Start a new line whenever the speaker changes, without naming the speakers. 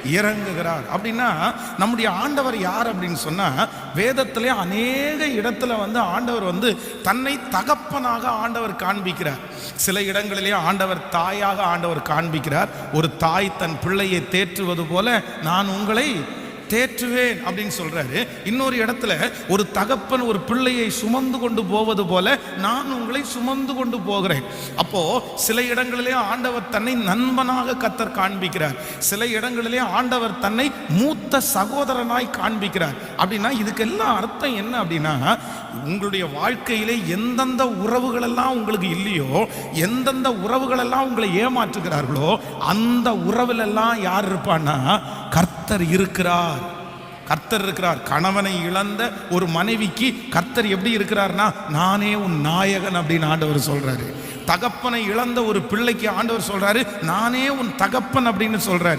இறங்குகிறார். அப்படின்னா நம்முடைய ஆண்டவர் யார் அப்படின்னு சொன்னா, வேதத்திலே அநேக இடத்துல ஆண்டவர் தன்னை தகப்பனாக ஆண்டவர் காண்பிக்கிறார். சில இடங்களிலே ஆண்டவர் தாயாக ஆண்டவர் காண்பிக்கிறார். ஒரு தாய் தன் பிள்ளையை தேற்றுவது போல நான் உங்களை தேற்றுவேன் அப்படின்னு சொல்றாரு. இன்னொரு இடத்துல ஒரு தகப்பன் ஒரு பிள்ளையை சுமந்து கொண்டு போவது போல நான் உங்களை சுமந்து கொண்டு போகிறேன். அப்போ சில இடங்களிலே ஆண்டவர் தன்னை நண்பனாக கர்த்தர் காண்பிக்கிறார். சில இடங்களிலே ஆண்டவர் தன்னை மூத்த சகோதரனாய் காண்பிக்கிறார். அப்படின்னா இதுக்கெல்லாம் அர்த்தம் என்ன அப்படின்னா, உங்களுடைய வாழ்க்கையிலே எந்தெந்த உறவுகள் எல்லாம் உங்களுக்கு இல்லையோ, எந்தெந்த உறவுகள் எல்லாம் உங்களை ஏமாற்றுகிறார்களோ, அந்த உறவில் எல்லாம் யார் இருப்பான்னா கர்த்தர் இருக்கிறார். கர்த்தர் இருக்கிறார். கணவனை இழந்த ஒரு மனைவிக்கு கர்த்தர் எப்படி இருக்கிறார்னா, நானே உன் நாயகன் அப்படின்னு ஆண்டவர் சொல்றாரு. தகப்பனை இழந்த ஒரு பிள்ளைக்கு ஆண்டவர் சொல்றாரு, நானே உன் தகப்பன் அப்படின்னு சொல்றாரு.